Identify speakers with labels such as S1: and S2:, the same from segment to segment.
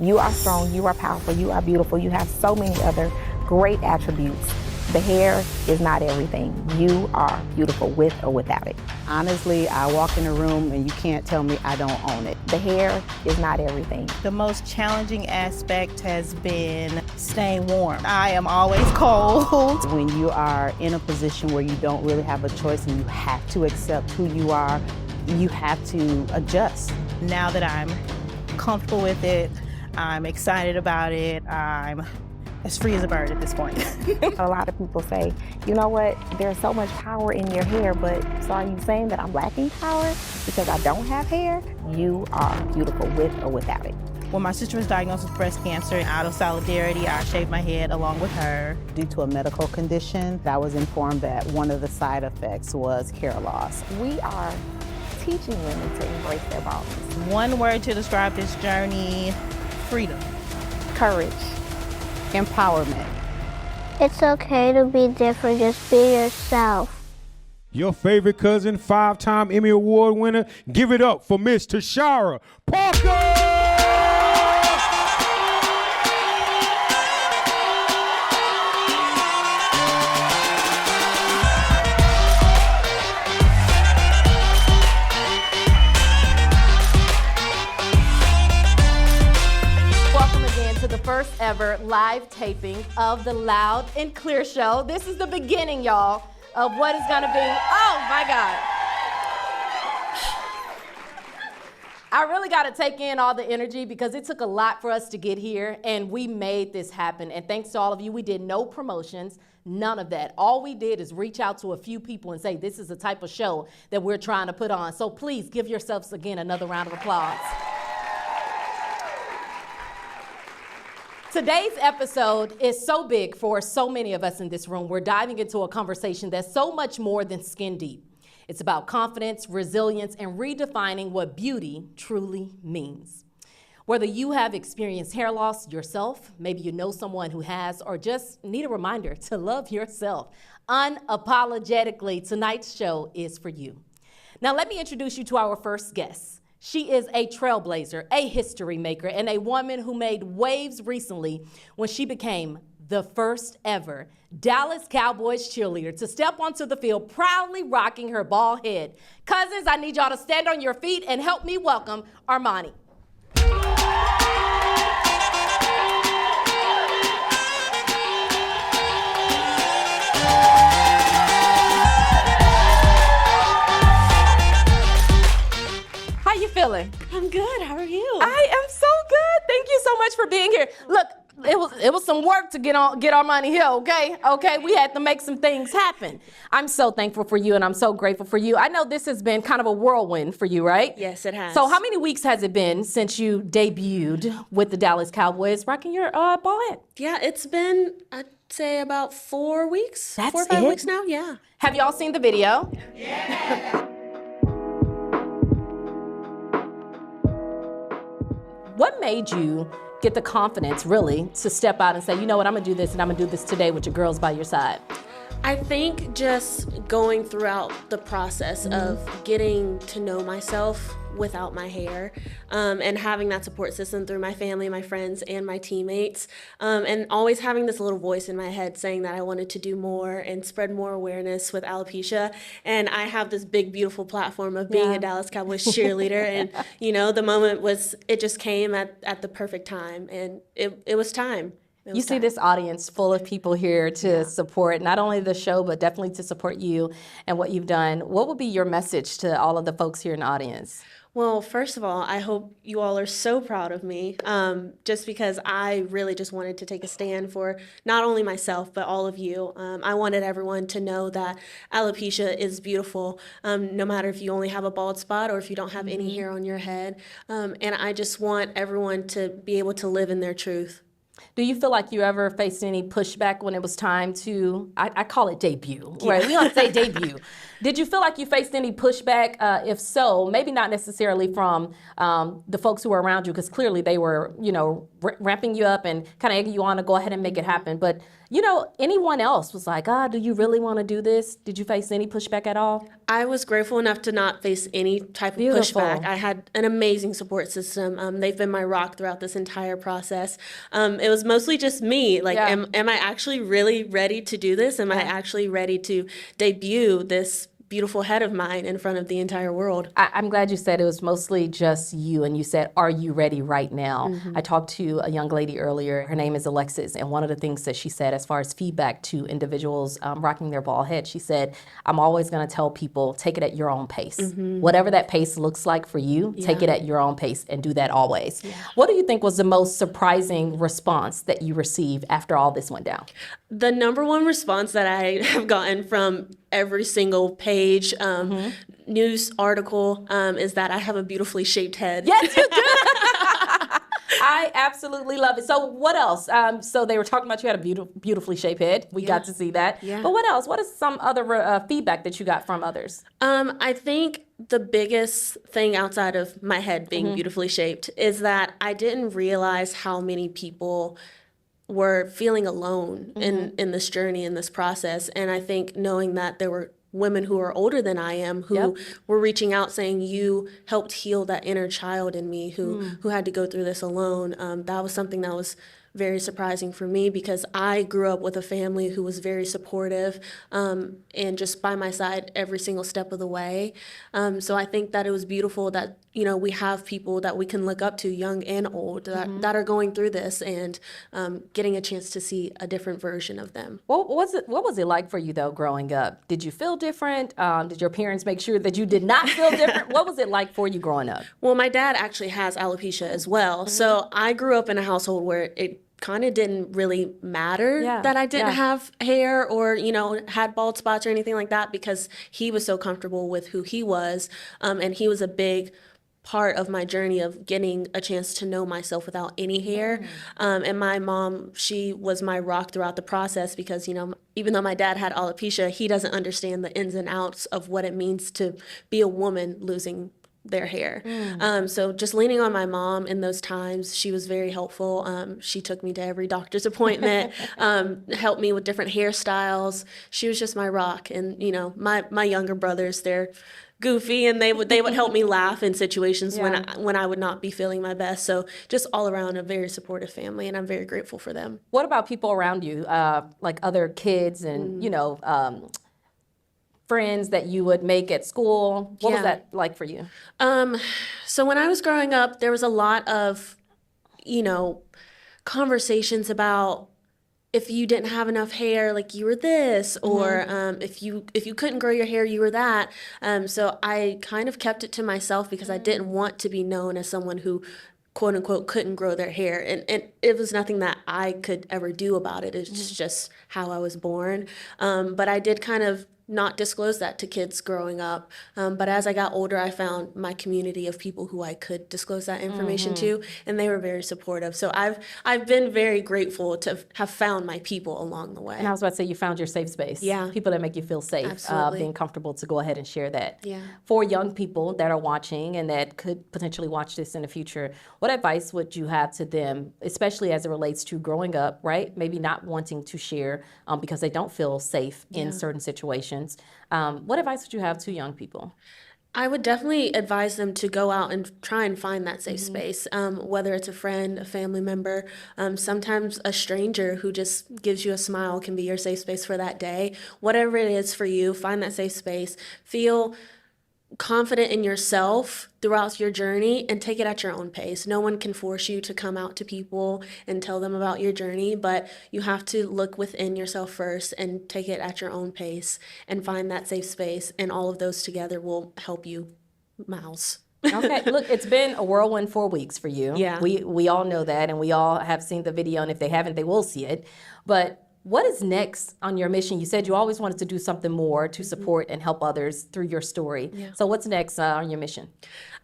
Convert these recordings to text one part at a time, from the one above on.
S1: You are strong, you are powerful, you are beautiful, you have so many other great attributes. The hair is not everything. You are beautiful with or without it.
S2: Honestly, I walk in a room and you can't tell me I don't own it.
S1: The hair is not everything.
S3: The most challenging aspect has been staying warm. I am always cold.
S2: When you are in a position where you don't really have a choice and you have to accept who you are, you have to adjust.
S3: Now that I'm comfortable with it, I'm excited about it, I'm as free as a bird at this point.
S1: A lot of people say, you know what, there's so much power in your hair, but so are you saying that I'm lacking power because I don't have hair? You are beautiful with or without it.
S3: When my sister was diagnosed with breast cancer, out of solidarity, I shaved my head along with her.
S2: Due to a medical condition, I was informed that one of the side effects was hair loss.
S1: We are teaching women to embrace their baldness.
S3: One word to describe this journey: freedom.
S1: Courage.
S2: Empowerment.
S4: It's okay to be different, just be yourself.
S5: Your favorite cousin, 5-time Emmy Award winner, give it up for Miss Tashara Parker!
S6: First ever live taping of the Loud and Clear Show. This is the beginning, y'all, of what is gonna be, oh my God. I really gotta take in all the energy because it took a lot for us to get here and we made this happen. And thanks to all of you, we did no promotions, none of that. All we did is reach out to a few people and say, this is the type of show that we're trying to put on. So please give yourselves again another round of applause. Today's episode is so big for so many of us in this room. We're diving into a conversation that's so much more than skin deep. It's about confidence, resilience, and redefining what beauty truly means. Whether you have experienced hair loss yourself, maybe you know someone who has, or just need a reminder to love yourself unapologetically, tonight's show is for you. Now let me introduce you to our first guest. She is a trailblazer, a history maker, and a woman who made waves recently when she became the first ever Dallas Cowboys cheerleader to step onto the field proudly rocking her bald head. Cousins, I need y'all to stand on your feet and help me welcome Armani. How you feeling?
S7: I'm good. How are you?
S6: I am so good. Thank you so much for being here. Look, it was some work to get Armani here, okay? Okay, we had to make some things happen. I'm so thankful for you and I'm so grateful for you. I know this has been kind of a whirlwind for you, right?
S7: Yes, it has.
S6: So how many weeks has it been since you debuted with the Dallas Cowboys rocking your bald head?
S7: Yeah, it's been, I'd say about 4 weeks.
S6: That's
S7: 4 or 5
S6: it?
S7: weeks now, yeah.
S6: Have y'all seen the video?
S7: Yeah.
S6: What made you get the confidence, really, to step out and say, you know what, I'm gonna do this and I'm gonna do this today with your girls by your side?
S7: I think just going throughout the process of getting to know myself without my hair, and having that support system through my family, my friends, and my teammates, and always having this little voice in my head saying that I wanted to do more and spread more awareness with alopecia. And I have this big, beautiful platform of being a Dallas Cowboys cheerleader. And, you know, the moment was, it just came at the perfect time. And it was time.
S6: You see this audience full of people here to support not only the show, but definitely to support you and what you've done. What would be your message to all of the folks here in the audience?
S7: Well, first of all, I hope you all are so proud of me, just because I really just wanted to take a stand for not only myself, but all of you. I wanted everyone to know that alopecia is beautiful, no matter if you only have a bald spot or if you don't have any hair on your head. And I just want everyone to be able to live in their truth.
S6: Do you feel like you ever faced any pushback when it was time to, I call it debut, right? We don't say debut. Did you feel like you faced any pushback? If so, maybe not necessarily from the folks who were around you, because clearly they were, ramping you up and kind of egging you on to go ahead and make it happen. But, anyone else was like, do you really want to do this? Did you face any pushback at all?
S7: I was grateful enough to not face any type of
S6: Beautiful.
S7: pushback. I had an amazing support system. They've been my rock throughout this entire process. It was mostly just me. Like,
S6: Yeah.
S7: am I actually really ready to do this? Am I actually ready to debut this beautiful head of mine in front of the entire world?
S6: I'm glad you said it was mostly just you, and you said, are you ready right now? I talked to a young lady earlier. Her name is Alexis, and one of the things that she said as far as feedback to individuals rocking their bald head, she said, I'm always going to tell people, take it at your own pace. Whatever that pace looks like for you, take it at your own pace and do that always. What do you think was the most surprising response that you received after all this went down?
S7: The number one response that I have gotten from every single page, news article, is that I have a beautifully shaped head.
S6: Yes, you do. I absolutely love it. So what else? So they were talking about you had a beautifully shaped head. We got to see that.
S7: Yeah.
S6: But what else? What is some other feedback that you got from others?
S7: I think the biggest thing outside of my head being beautifully shaped is that I didn't realize how many people were feeling alone in this journey, in this process. And I think knowing that there were women who are older than I am who were reaching out saying, you helped heal that inner child in me who had to go through this alone. That was something that was very surprising for me, because I grew up with a family who was very supportive and just by my side every single step of the way. So I think that it was beautiful that, we have people that we can look up to, young and old, that are going through this and getting a chance to see a different version of them.
S6: What was it like for you, though, growing up? Did you feel different? Did your parents make sure that you did not feel different? What was it like for you growing up?
S7: Well, my dad actually has alopecia as well. So I grew up in a household where it kind of didn't really matter that I didn't have hair or, had bald spots or anything like that, because he was so comfortable with who he was. And he was a big part of my journey of getting a chance to know myself without any hair. And my mom, she was my rock throughout the process, because, even though my dad had alopecia, he doesn't understand the ins and outs of what it means to be a woman losing their hair. So just leaning on my mom in those times, she was very helpful. She took me to every doctor's appointment, helped me with different hairstyles. She was just my rock. And, my younger brothers, they're goofy, and they would help me laugh in situations when I would not be feeling my best. So just all around a very supportive family, and I'm very grateful for them.
S6: What about people around you, like other kids and, friends that you would make at school? What was that like for you?
S7: So when I was growing up, there was a lot of, conversations about if you didn't have enough hair, like you were this, or if you couldn't grow your hair, you were that. So I kind of kept it to myself, because I didn't want to be known as someone who, quote unquote, couldn't grow their hair. And it was nothing that I could ever do about it. It's just how I was born. But I did kind of not disclose that to kids growing up. But as I got older, I found my community of people who I could disclose that information to, and they were very supportive. So I've been very grateful to have found my people along the way.
S6: And I was about to say, you found your safe space.
S7: Yeah.
S6: People that make you feel safe,
S7: Absolutely.
S6: being comfortable to go ahead and share that.
S7: Yeah.
S6: For young people that are watching and that could potentially watch this in the future, what advice would you have to them, especially as it relates to growing up, right? Maybe not wanting to share because they don't feel safe in certain situations. What advice would you have to young people?
S7: I would definitely advise them to go out and try and find that safe space, whether it's a friend, a family member, sometimes a stranger who just gives you a smile can be your safe space for that day. Whatever it is for you, find that safe space. Feel confident in yourself throughout your journey and take it at your own pace. No one can force you to come out to people and tell them about your journey, but you have to look within yourself first and take it at your own pace and find that safe space, and all of those together will help you miles.
S6: Okay, look, it's been a whirlwind 4 weeks for you.
S7: Yeah.
S6: We all know that, and we all have seen the video, and if they haven't, they will see it. But What is next on your mission? You said you always wanted to do something more to support and help others through your story. Yeah. So what's next on your mission?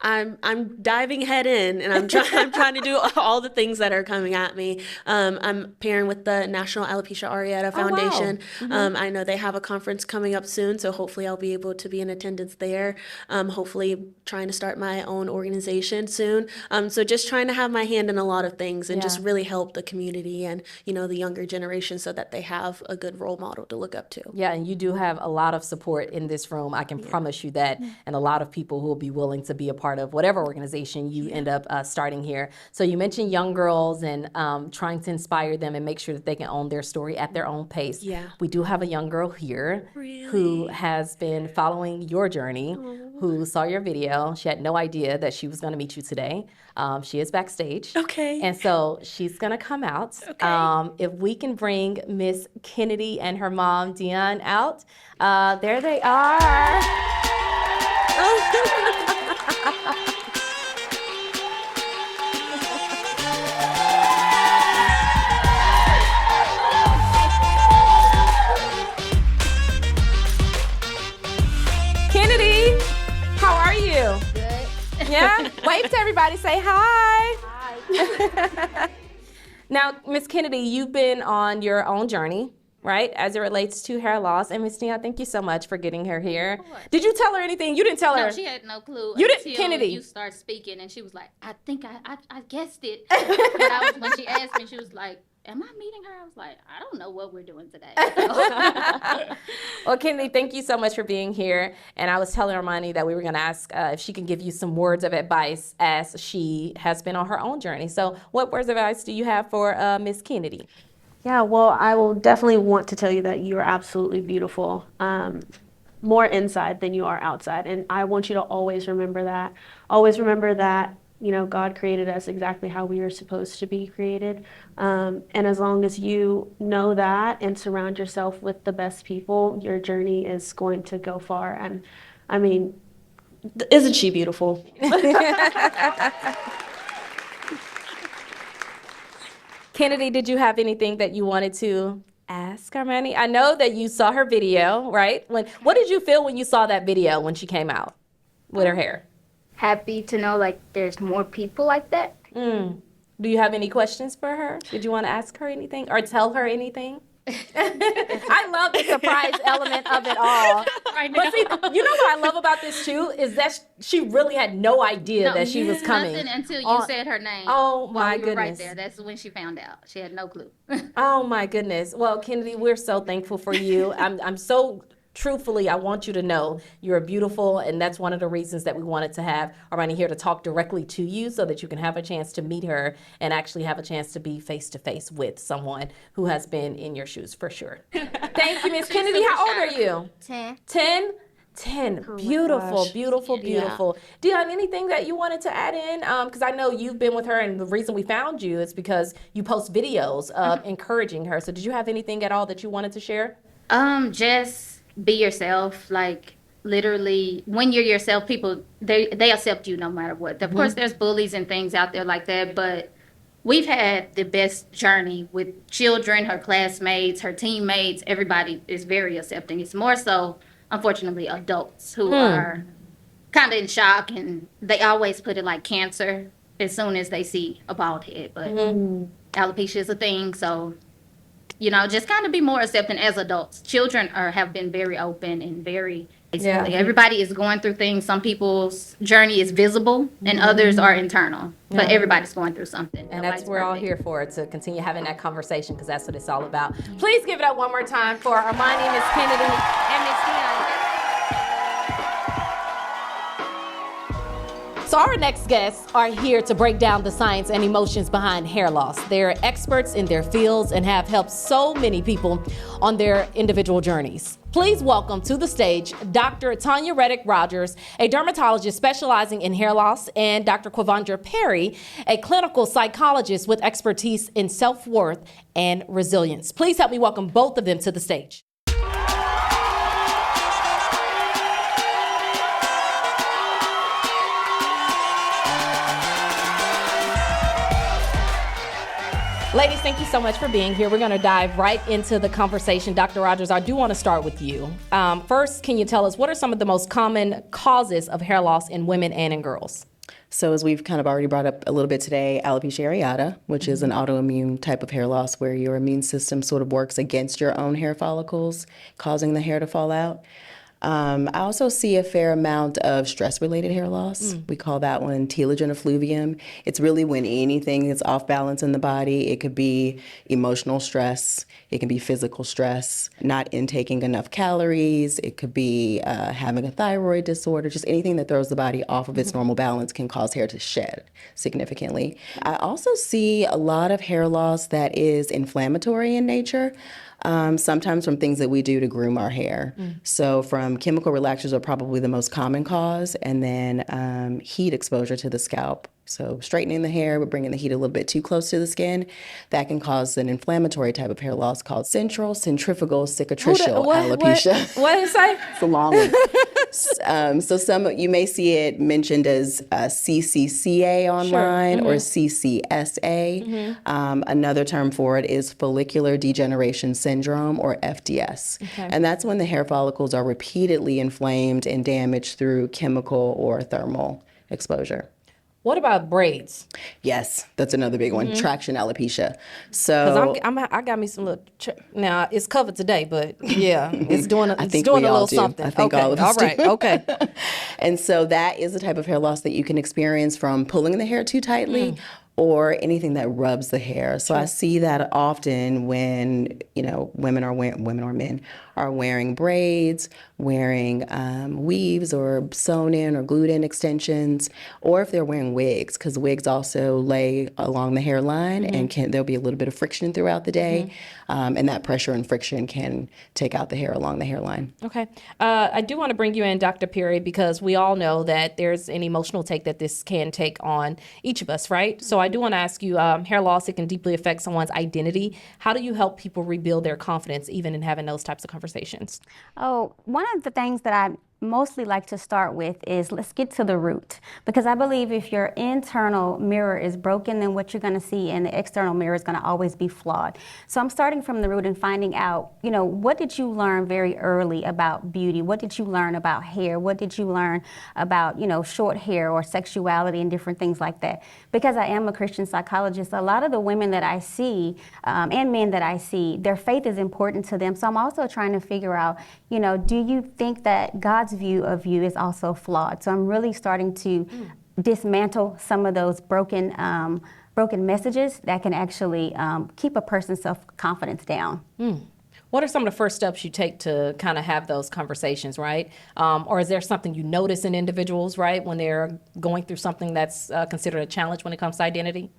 S7: I'm diving head in, and I'm trying to do all the things that are coming at me. I'm pairing with the National Alopecia Areata Foundation. Wow. I know they have a conference coming up soon, so hopefully I'll be able to be in attendance there. Hopefully trying to start my own organization soon. So just trying to have my hand in a lot of things and just really help the community and, the younger generation so that they have a good role model to look up to.
S6: Yeah, and you do have a lot of support in this room. I can promise you that, and a lot of people who will be willing to be a part of whatever organization you end up starting here. So you mentioned young girls and trying to inspire them and make sure that they can own their story at their own pace. Yeah. We do have a young girl here who has been following your journey, who saw your video. She had no idea that she was going to meet you today. She is backstage. Okay. And so she's going to come out. Okay. If we can bring Miss Kennedy and her mom, Dion, out. There they are. Kennedy, how are you? Good. Yeah? Wave to everybody. Say hi. Hi. Now, Miss Kennedy, you've been on your own journey, right, as it relates to hair loss. And Miss Tia, thank you so much for getting her here. Did you tell her anything? You didn't tell her.
S8: No, she had no clue.
S6: You didn't, Kennedy.
S8: You start speaking, and she was like, I think I guessed it. And when she asked me, she was like, am I meeting her? I was like, I don't know what we're doing today.
S6: Well, Kennedy, thank you so much for being here. And I was telling Armani that we were going to ask if she can give you some words of advice as she has been on her own journey. So what words of advice do you have for Miss Kennedy?
S7: Yeah, well, I will definitely want to tell you that you are absolutely beautiful, more inside than you are outside. And I want you to always remember that. Always remember that, God created us exactly how we are supposed to be created. And as long as you know that and surround yourself with the best people, your journey is going to go far. And I mean, isn't she beautiful?
S6: Kennedy, did you have anything that you wanted to ask Armani? I know that you saw her video, right? What did you feel when you saw that video when she came out with her hair?
S9: Happy to know there's more people like that.
S6: Do you have any questions for her? Did you want to ask her anything or tell her anything? I love the surprise element of it all. But see, you know what I love about this too is that she really had no idea that she was coming.
S8: Nothing until you said her name.
S6: Oh my goodness!
S8: Right there. That's when she found out. She had no clue.
S6: Oh my goodness! Well, Kennedy, we're so thankful for you. I'm so. Truthfully, I want you to know you're beautiful, and that's one of the reasons that we wanted to have Armani here to talk directly to you so that you can have a chance to meet her and actually have a chance to be face-to-face with someone who has been in your shoes for sure. Thank you, Miss Kennedy. How old are you?
S4: 10.
S6: 10? 10. Oh beautiful, beautiful, beautiful. Dion, anything that you wanted to add in? Because I know you've been with her, and the reason we found you is because you post videos of encouraging her. So did you have anything at all that you wanted to share?
S8: Just be yourself. Literally, when you're yourself, people they accept you no matter what. Of course, there's bullies and things out there like that, but we've had the best journey with children, her classmates, her teammates. Everybody is very accepting. It's more so, unfortunately, adults who are kind of in shock, and they always put it like cancer as soon as they see a bald head. But alopecia is a thing, so just kind of be more accepting as adults. Children have been very open and very, everybody is going through things. Some people's journey is visible and others are internal, but everybody's going through something.
S6: And that's what we're all here for, to continue having that conversation, because that's what it's all about. Please give it up one more time for Armani, Miss Kennedy, and Miss Dion. So our next guests are here to break down the science and emotions behind hair loss. They're experts in their fields and have helped so many people on their individual journeys. Please welcome to the stage Dr. Tanya Reddick-Rogers, a dermatologist specializing in hair loss, and Dr. Quavandra Perry, a clinical psychologist with expertise in self-worth and resilience. Please help me welcome both of them to the stage. Ladies, thank you so much for being here. We're going to dive right into the conversation. Dr. Rogers, I do want to start with you. First, can you tell us what are some of the most common causes of hair loss in women and in girls?
S10: So as we've kind of already brought up a little bit today, alopecia areata, which is an autoimmune type of hair loss where your immune system sort of works against your own hair follicles, causing the hair to fall out. I also see a fair amount of stress-related hair loss. We call that one telogen effluvium. It's really when anything is off balance in the body. It could be emotional stress. It can be physical stress, not intaking enough calories. It could be having a thyroid disorder. Just anything that throws the body off of its normal balance can cause hair to shed significantly. I also see a lot of hair loss that is inflammatory in nature. Sometimes from things that we do to groom our hair. So from chemical relaxers are probably the most common cause, and then heat exposure to the scalp. So straightening the hair, but bringing the heat a little bit too close to the skin, that can cause an inflammatory type of hair loss called centrifugal cicatricial alopecia.
S6: What did it say?
S10: It's a long one. So some you may see it mentioned as CCCA online or CCSA. Another term for it is follicular degeneration syndrome, or FDS. And that's when the hair follicles are repeatedly inflamed and damaged through chemical or thermal exposure.
S6: What about braids?
S10: Yes, that's another big one. Traction alopecia. So
S6: Because I got me some little. Now it's covered today, but yeah, it's doing.
S10: I
S6: It's
S10: think
S6: doing
S10: we
S6: a
S10: all
S6: little
S10: do.
S6: something.
S10: I think
S6: okay.
S10: all of us
S6: All right.
S10: do.
S6: Okay.
S10: And so that is a type of hair loss that you can experience from pulling the hair too tightly or anything that rubs the hair. So I see that often when, women or men are wearing braids, wearing weaves or sewn in or glued in extensions, or if they're wearing wigs, because wigs also lay along the hairline and there'll be a little bit of friction throughout the day. And that pressure and friction can take out the hair along the hairline.
S6: Okay. I do want to bring you in, Dr. Perry, because we all know that there's an emotional take that this can take on each of us, right? So I do want to ask you, hair loss, it can deeply affect someone's identity. How do you help people rebuild their confidence even in having those types of conversations?
S11: Oh, one of the things that I mostly like to start with is let's get to the root, because I believe if your internal mirror is broken, then what you're going to see in the external mirror is going to always be flawed. So I'm starting from the root and finding out, what did you learn very early about beauty? What did you learn about hair? What did you learn about, short hair or sexuality and different things like that? Because I am a Christian psychologist, a lot of the women that I see and men that I see, their faith is important to them. So I'm also trying to figure out, do you think that God's view of you is also flawed? So I'm really starting to dismantle some of those broken messages that can actually keep a person's self-confidence down.
S6: What are some of the first steps you take to kind of have those conversations, right? Or is there something you notice in individuals, right, when they're going through something that's considered a challenge when it comes to identity?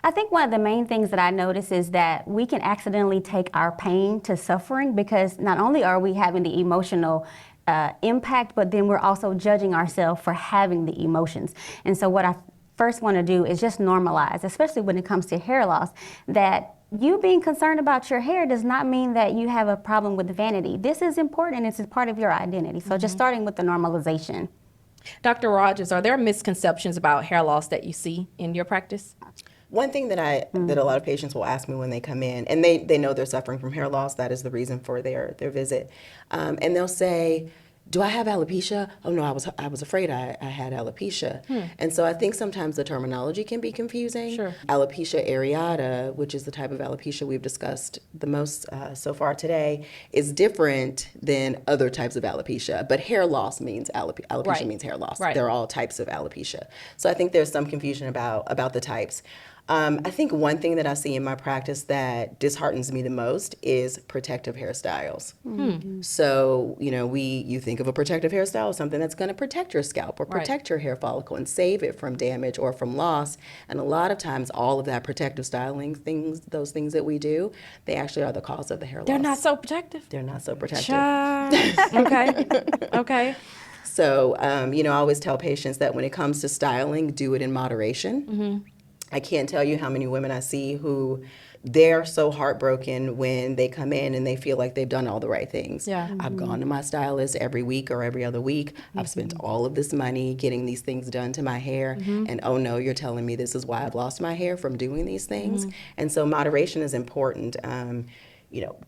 S11: I think one of the main things that I notice is that we can accidentally take our pain to suffering, because not only are we having the emotional impact, but then we're also judging ourselves for having the emotions. And so what I first want to do is just normalize, especially when it comes to hair loss, that you being concerned about your hair does not mean that you have a problem with vanity. This is important, and it's part of your identity. So just starting with the normalization.
S6: Dr. Rogers, are there misconceptions about hair loss that you see in your practice?
S10: One thing that that a lot of patients will ask me when they come in, and they know they're suffering from hair loss, that is the reason for their visit, and they'll say, do I have alopecia? Oh no, I was afraid I had alopecia. And so I think sometimes the terminology can be confusing.
S6: Sure.
S10: Alopecia areata, which is the type of alopecia we've discussed the most so far today, is different than other types of alopecia. But hair loss means alopecia means hair loss. They're all types of alopecia. So I think there's some confusion about the types. I think one thing that I see in my practice that disheartens me the most is protective hairstyles. So, you think of a protective hairstyle as something that's going to protect your scalp or protect your hair follicle and save it from damage or from loss. And a lot of times, all of that protective styling those things that we do, they actually are the cause of the hair loss.
S6: They're not so protective?
S10: They're not so protective.
S6: Okay.
S10: So, I always tell patients that when it comes to styling, do it in moderation. I can't tell you how many women I see who they're so heartbroken when they come in and they feel like they've done all the right things.
S6: Yeah.
S10: I've gone to my stylist every week or every other week. I've spent all of this money getting these things done to my hair. And oh no, you're telling me this is why I've lost my hair from doing these things. And so moderation is important. You know,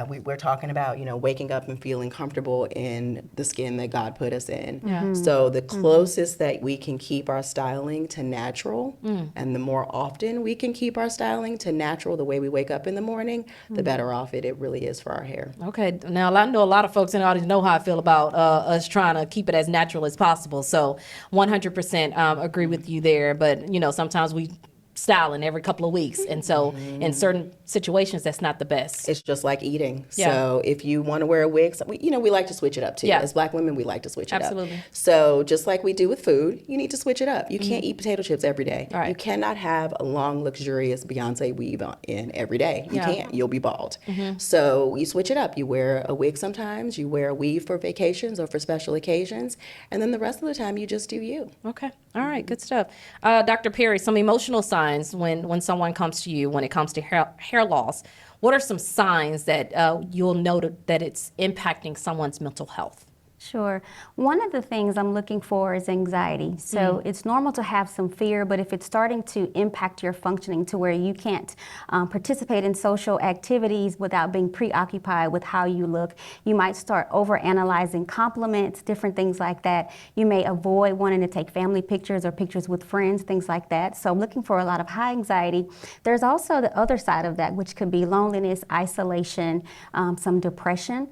S10: we're talking about, you know, waking up and feeling comfortable in the skin that God put us in. So the closest that we can keep our styling to natural, and the more often we can keep our styling to natural the way we wake up in the morning, the better off it really is for our hair.
S6: Okay, now I know a lot of folks in the audience know how I feel about us trying to keep it as natural as possible. So 100% agree with you there. But, you know, sometimes we styling every couple of weeks. And so in certain situations, that's not the best.
S10: It's just like eating. So if you want to wear a wig, we like to switch it up too. As Black women, we like to switch it up. So just like we do with food, you need to switch it up. You can't eat potato chips every day. You cannot have a long, luxurious Beyonce weave in every day. You can't. You'll be bald. So you switch it up. You wear a wig sometimes. You wear a weave for vacations or for special occasions. And then the rest of the time, you just do you.
S6: Okay. All right. Good stuff. Dr. Perry, some emotional signs when someone comes to you when it comes to hair loss. What are some signs that you'll note that it's impacting someone's mental health?
S11: Sure. One of the things I'm looking for is anxiety. So it's normal to have some fear, but if it's starting to impact your functioning to where you can't participate in social activities without being preoccupied with how you look, you might start overanalyzing compliments, different things like that. You may avoid wanting to take family pictures or pictures with friends, things like that. So I'm looking for a lot of high anxiety. There's also the other side of that, which could be loneliness, isolation, some depression,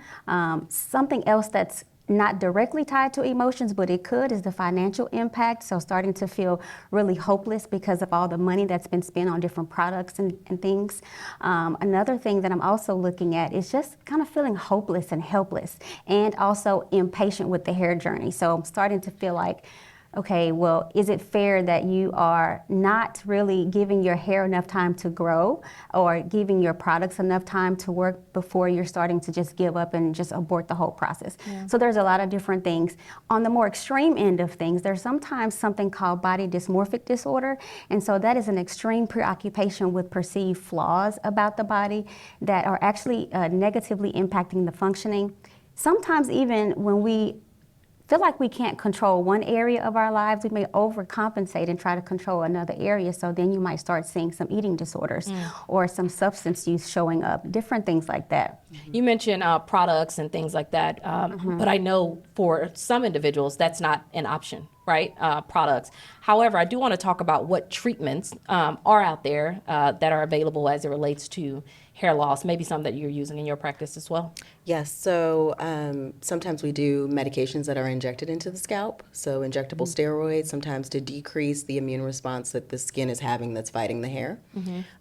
S11: something else that's not directly tied to emotions, but it could, is the financial impact. So starting to feel really hopeless because of all the money that's been spent on different products and things. Another thing that I'm also looking at is just kind of feeling hopeless and helpless, and also impatient with the hair journey. So I'm starting to feel like, okay, well, is it fair that you are not really giving your hair enough time to grow or giving your products enough time to work before you're starting to just give up and just abort the whole process? So there's a lot of different things. On the more extreme end of things, there's sometimes something called body dysmorphic disorder. And so that is an extreme preoccupation with perceived flaws about the body that are actually negatively impacting the functioning. Sometimes even when we feel like we can't control one area of our lives, we may overcompensate and try to control another area. So then you might start seeing some eating disorders or some substance use showing up, different things like that.
S6: You mentioned products and things like that, but I know for some individuals that's not an option, right? Products. However, I do want to talk about what treatments are out there that are available as it relates to hair loss, maybe some that you're using in your practice as well.
S10: Yes, so sometimes we do medications that are injected into the scalp, so injectable steroids, sometimes to decrease the immune response that the skin is having that's fighting the hair.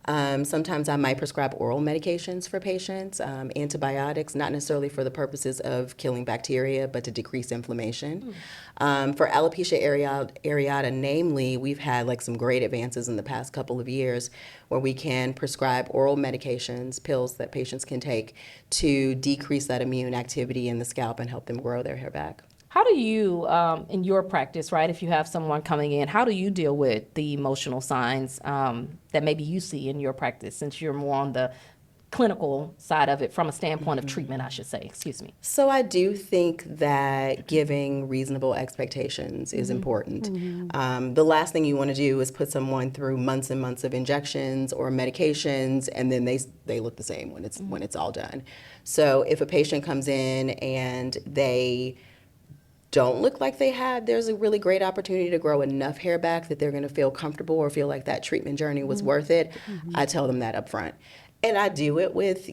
S10: Sometimes I might prescribe oral medications for patients, antibiotics, not necessarily for the purposes of killing bacteria, but to decrease inflammation. For alopecia areata, namely, we've had like some great advances in the past couple of years where we can prescribe oral medications, pills that patients can take to decrease that immune activity in the scalp and help them grow their hair back.
S6: How do you, in your practice, right, if you have someone coming in, how do you deal with the emotional signs that maybe you see in your practice, since you're more on the clinical side of it from a standpoint of treatment, I should say, excuse me?
S10: So I do think that giving reasonable expectations is important. The last thing you want to do is put someone through months and months of injections or medications, and then they look the same when it's all done. So if a patient comes in and they don't look like there's a really great opportunity to grow enough hair back that they're going to feel comfortable or feel like that treatment journey was worth it, I tell them that up front. And I do it with,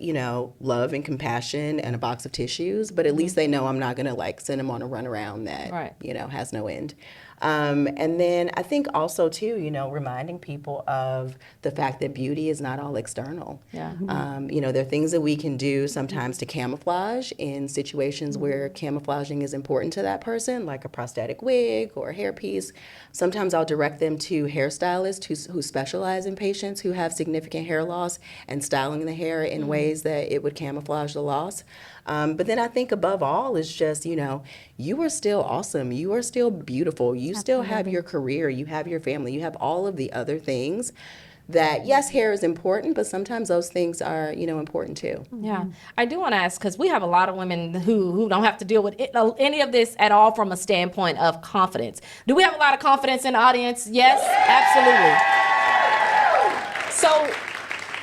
S10: love and compassion and a box of tissues, but at least they know I'm not going to like send them on a runaround that, has no end. And then I think also too, reminding people of the fact that beauty is not all external. There are things that we can do sometimes to camouflage in situations where camouflaging is important to that person, like a prosthetic wig or a hairpiece. Sometimes I'll direct them to hairstylists who specialize in patients who have significant hair loss and styling the hair in ways that it would camouflage the loss. But then I think above all is just, you are still awesome. You are still beautiful. You you still have your career, you have your family, you have all of the other things that, yes, hair is important, but sometimes those things are, important too.
S6: Yeah, I do want to ask, because we have a lot of women who don't have to deal with any of this at all from a standpoint of confidence. Do we have a lot of confidence in the audience? Yes, absolutely. So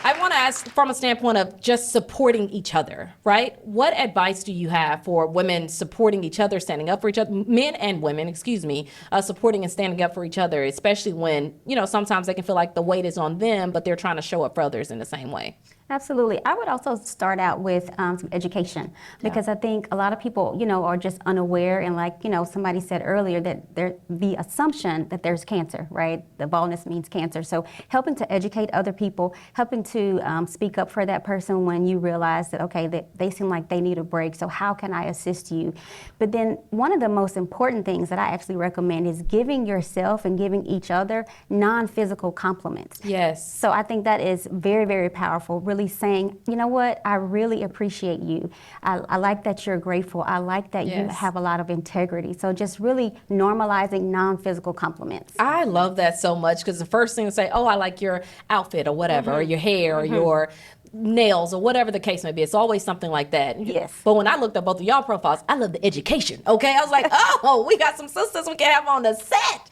S6: I want to ask from a standpoint of just supporting each other, right? What advice do you have for women supporting each other, standing up for each other, men and women, supporting and standing up for each other, especially when, sometimes they can feel like the weight is on them, but they're trying to show up for others in the same way?
S11: Absolutely. I would also start out with some education, because I think a lot of people, are just unaware, and like, somebody said earlier, that the assumption that there's cancer, right? The baldness means cancer. So helping to educate other people, helping to speak up for that person when you realize that, okay, that they seem like they need a break. So how can I assist you? But then one of the most important things that I actually recommend is giving yourself and giving each other non-physical compliments.
S6: Yes.
S11: So I think that is very, very powerful. Really saying, you know what, I really appreciate you. I like that you're grateful. I like that you have a lot of integrity. So just really normalizing non-physical compliments.
S6: I love that so much, because the first thing to say, oh, I like your outfit or whatever, or your hair or your nails or whatever the case may be. It's always something like that.
S11: Yes.
S6: But when I looked at both of y'all profiles, I love the education. Okay. I was like, oh, we got some sisters we can have on the set.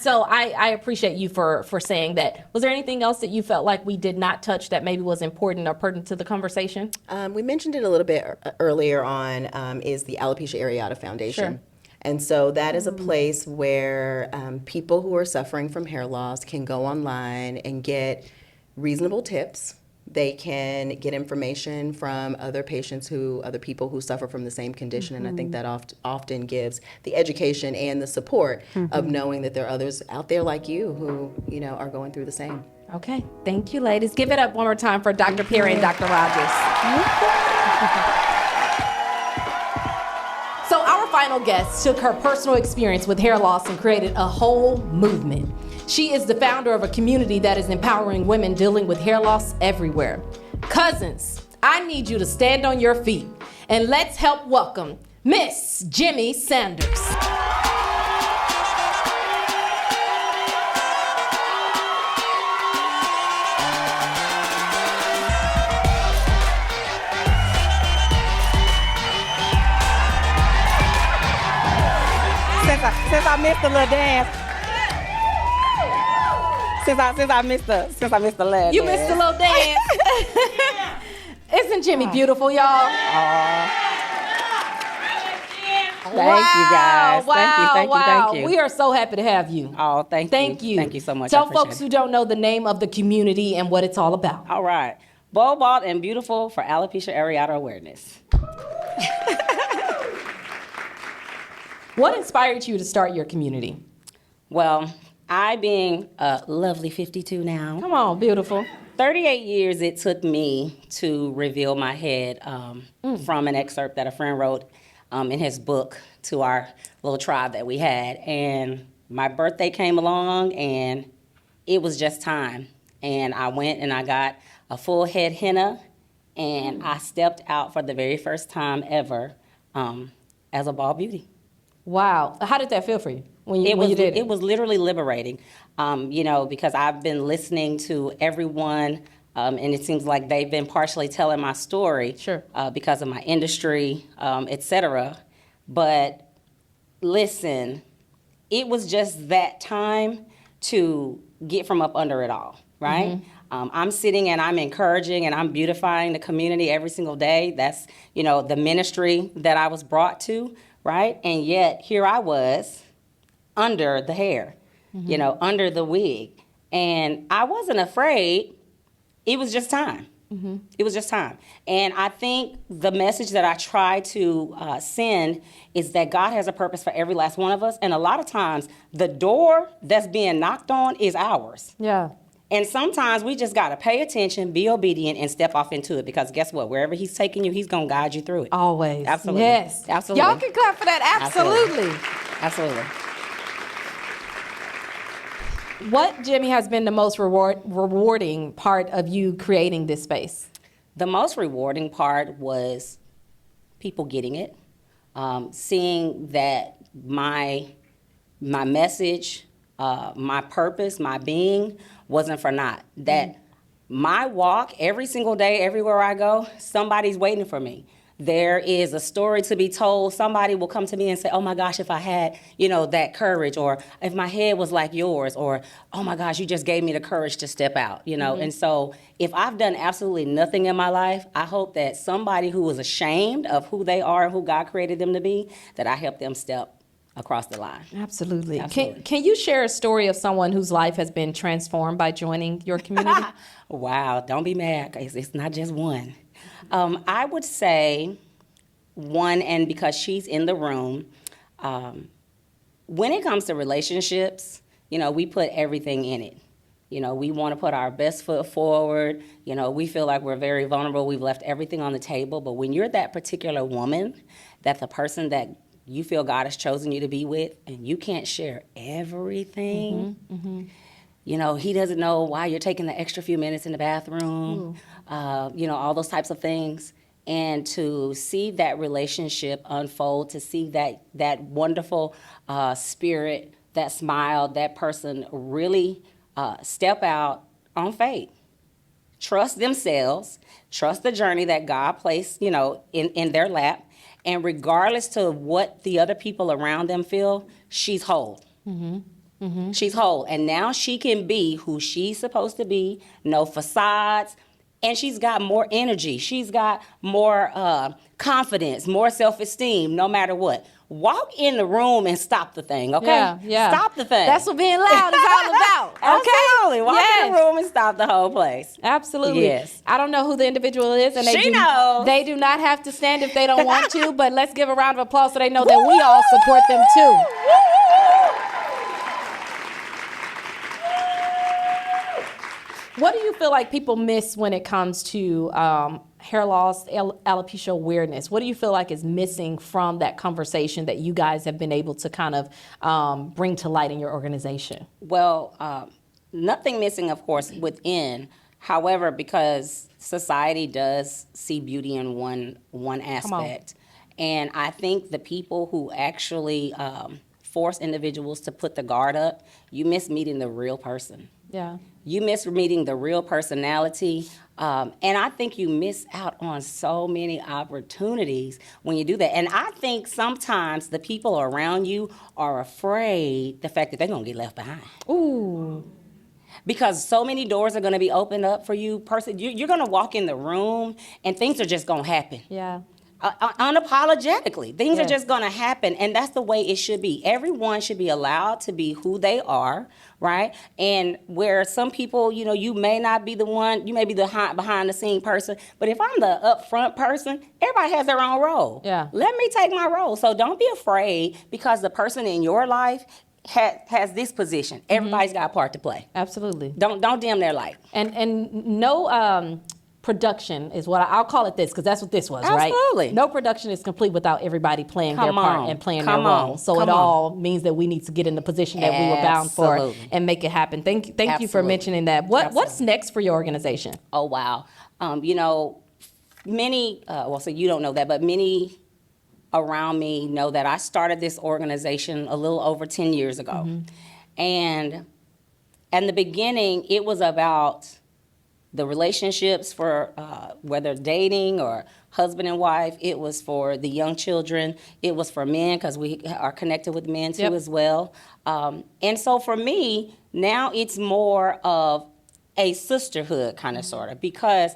S6: So I appreciate you for saying that. Was there anything else that you felt like we did not touch that maybe was important or pertinent to the conversation?
S10: We mentioned it a little bit earlier on, is the Alopecia Areata Foundation.
S6: Sure.
S10: And so that is a place where people who are suffering from hair loss can go online and get reasonable tips. They can get information from other people who suffer from the same condition. And I think that often gives the education and the support of knowing that there are others out there like you who, are going through the same.
S6: Okay. Thank you, ladies. Give it up one more time for Dr. Perry and Dr. Rogers. So our final guest took her personal experience with hair loss and created a whole movement. She is the founder of a community that is empowering women dealing with hair loss everywhere. Cousins, I need you to stand on your feet, and let's help welcome Miss Jimmy Sanders.
S12: Since I missed the little dance. Since I missed the leg.
S6: You missed the little dance. Isn't Jimmy beautiful, y'all?
S12: Thank you, guys. Thank you.
S6: We are so happy to have you.
S12: Oh, thank you. Thank you so much.
S6: Tell folks who don't know the name of the community and what it's all about.
S12: All right. Bold, bald, and beautiful for alopecia areata awareness.
S6: What inspired you to start your community?
S12: Well, I being a lovely 52 now.
S6: Come on, beautiful.
S12: 38 years it took me to reveal my head from an excerpt that a friend wrote in his book to our little tribe that we had. And my birthday came along and it was just time. And I went and I got a full head henna and I stepped out for the very first time ever as a bald beauty.
S6: Wow. How did that feel for you when you did it?
S12: It was literally liberating, because I've been listening to everyone, and it seems like they've been partially telling my story because of my industry, et cetera. But listen, it was just that time to get from up under it all, right? I'm sitting and I'm encouraging and I'm beautifying the community every single day. That's, the ministry that I was brought to. Right? And yet here I was under the hair, under the wig. And I wasn't afraid. It was just time. It was just time. And I think the message that I try to send is that God has a purpose for every last one of us. And a lot of times the door that's being knocked on is ours.
S6: Yeah.
S12: And sometimes we just got to pay attention, be obedient, and step off into it. Because guess what? Wherever he's taking you, he's going to guide you through it.
S6: Always.
S12: Absolutely.
S6: Yes.
S12: Absolutely.
S6: Y'all can clap for that. Absolutely.
S12: Absolutely.
S6: What, Jimmy, has been the most rewarding part of you creating this space?
S12: The most rewarding part was people getting it, seeing that my my message, my purpose, my being wasn't for naught. That my walk every single day, everywhere I go, somebody's waiting for me. There is a story to be told. Somebody will come to me and say, oh my gosh, if I had, that courage, or if my head was like yours, or, oh my gosh, you just gave me the courage to step out, And so if I've done absolutely nothing in my life, I hope that somebody who is ashamed of who they are and who God created them to be, that I help them step across the line.
S6: Absolutely. Can you share a story of someone whose life has been transformed by joining your community?
S12: Wow, don't be mad. It's not just one. I would say one, and because she's in the room, when it comes to relationships, we put everything in it. We want to put our best foot forward. We feel like we're very vulnerable. We've left everything on the table. But when you're that particular woman, that the person that you feel God has chosen you to be with, and you can't share everything, he doesn't know why you're taking the extra few minutes in the bathroom, all those types of things. And to see that relationship unfold, to see that wonderful spirit, that smile, that person really step out on faith. Trust themselves, trust the journey that God placed, in their lap. And regardless to what the other people around them feel, she's whole. She's whole. And now she can be who she's supposed to be, no facades. And she's got more energy. She's got more confidence, more self-esteem, no matter what. Walk in the room and stop the thing, okay?
S6: Yeah.
S12: Stop the thing.
S6: That's what being loud is all about, okay?
S12: Absolutely. Walk in the room and stop the whole place.
S6: Absolutely.
S12: Yes.
S6: I don't know who the individual is, and
S12: She knows.
S6: They do not have to stand if they don't want to, but let's give a round of applause so they know that we all support them too. What do you feel like people miss when it comes to hair loss, alopecia awareness? What do you feel like is missing from that conversation that you guys have been able to kind of bring to light in your organization?
S12: Well, nothing missing, of course, within. However, because society does see beauty in one aspect, and I think the people who actually force individuals to put the guard up, you miss meeting the real person.
S6: Yeah.
S12: You miss meeting the real personality, and I think you miss out on so many opportunities when you do that. And I think sometimes the people around you are afraid the fact that they're going to get left behind.
S6: Ooh.
S12: Because so many doors are going to be opened up for you. You're going to walk in the room, and things are just going to happen.
S6: Yeah.
S12: Unapologetically. Things are just going to happen, and that's the way it should be. Everyone should be allowed to be who they are, right? And where some people, you may not be the one, you may be the behind the scene person, but if I'm the upfront person, everybody has their own role.
S6: Yeah.
S12: Let me take my role. So don't be afraid because the person in your life has this position. Everybody's got a part to play.
S6: Absolutely.
S12: Don't dim their light.
S6: And no production is what I'll call it this, because that's what this was, right?
S12: Absolutely.
S6: No production is complete without everybody playing their part and playing their role. So it all means that we need to get in the position that we were bound for and make it happen. Thank you for mentioning that. What's next for your organization?
S12: Oh, wow. Many, so you don't know that, but many around me know that I started this organization a little over 10 years ago. And in the beginning, it was about the relationships for whether dating or husband and wife. It was for the young children. It was for men, because we are connected with men too as well. And so for me, now it's more of a sisterhood kind of sort of, because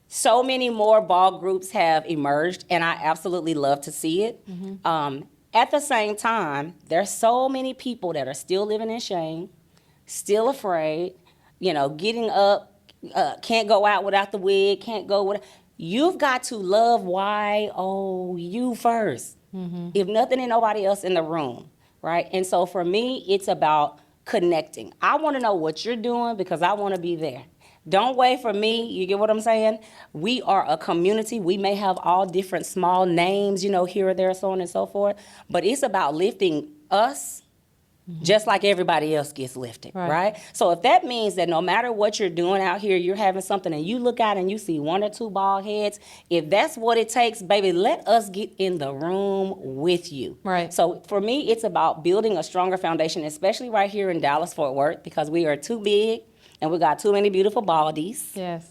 S12: so many more ball groups have emerged, and I absolutely love to see it. At the same time, there's so many people that are still living in shame, still afraid, getting up, can't go out without the wig, can't go with. You've got to love you first. If nothing and nobody else in the room, right? And so for me, it's about connecting. I want to know what you're doing because I want to be there. Don't wait for me. You get what I'm saying? We are a community. We may have all different small names, here or there, so on and so forth. But it's about lifting us just like everybody else gets lifted, right? So if that means that no matter what you're doing out here, you're having something and you look out and you see 1 or 2 bald heads, if that's what it takes, baby, let us get in the room with you.
S6: Right.
S12: So for me, it's about building a stronger foundation, especially right here in Dallas-Fort Worth, because we are too big and we got too many beautiful baldies.
S6: Yes.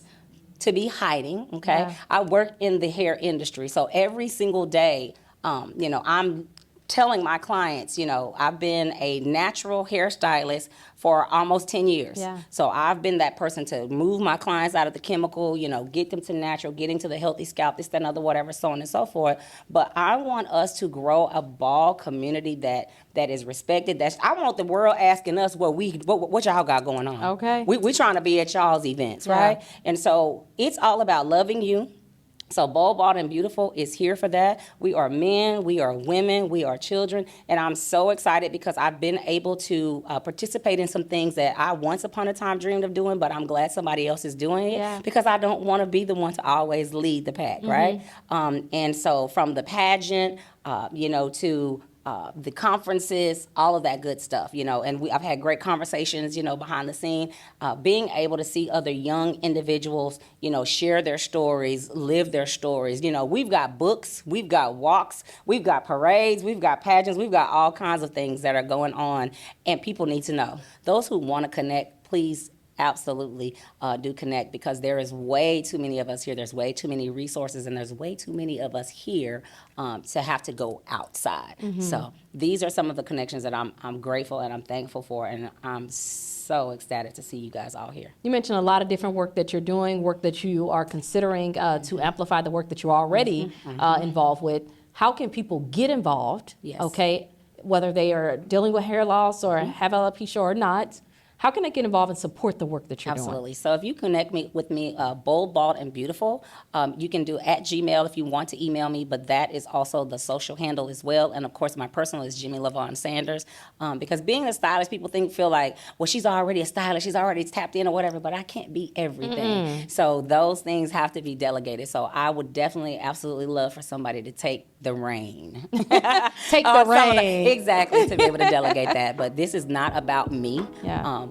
S12: To be hiding, okay? I work in the hair industry, so every single day, I'm telling my clients, I've been a natural hairstylist for almost 10 years.
S6: Yeah.
S12: So I've been that person to move my clients out of the chemical, get them to natural, getting to the healthy scalp, this, that, and other, whatever, so on and so forth. But I want us to grow a bald community that is respected. I want the world asking us what y'all got going on.
S6: Okay.
S12: We trying to be at y'all's events, right? And so it's all about loving you. So Bold, Bald, and Beautiful is here for that. We are men, we are women, we are children, and I'm so excited because I've been able to participate in some things that I once upon a time dreamed of doing, but I'm glad somebody else is doing it because I don't want to be the one to always lead the pack, right? And so from the pageant, to the conferences, all of that good stuff, and I've had great conversations, behind the scene, being able to see other young individuals, share their stories, live their stories. We've got books, we've got walks, we've got parades, we've got pageants, we've got all kinds of things that are going on, and people need to know. Those who want to connect, please absolutely do connect, because there is way too many of us here. There's way too many resources, and there's way too many of us here to have to go outside. So these are some of the connections that I'm grateful and I'm thankful for, and I'm so ecstatic to see you guys all here.
S6: You mentioned a lot of different work that you're doing, work that you are considering to amplify the work that you're already involved with. How can people get involved?
S12: Yes.
S6: Okay, whether they are dealing with hair loss or have alopecia or not. How can I get involved and support the work that you're doing?
S12: Absolutely. So if you connect with me, Bold, Bald, and Beautiful, you can do @Gmail if you want to email me, but that is also the social handle as well. And of course, my personal is Jimmy LaVon Sanders. Because being a stylist, people feel like, well, she's already a stylist, she's already tapped in or whatever, but I can't be everything. So those things have to be delegated. So I would definitely, absolutely love for somebody to take the reign.
S6: Take the reign.
S12: Exactly, to be able to delegate that. But this is not about me.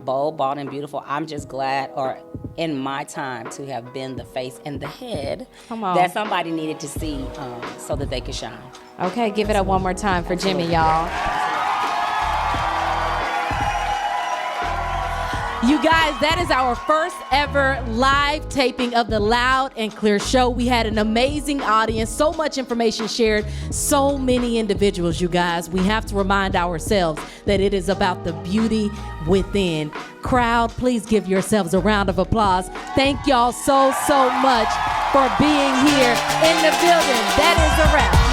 S12: Bold, Bald, and Beautiful. I'm just glad, or in my time, to have been the face and the head that somebody needed to see so that they could shine.
S6: Okay, give it up one more time for Jimmy, y'all. You guys, that is our first ever live taping of the Loud and Clear show. We had an amazing audience, so much information shared, so many individuals, you guys. We have to remind ourselves that it is about the beauty within. Crowd, please give yourselves a round of applause. Thank y'all so much for being here in the building. That is a wrap.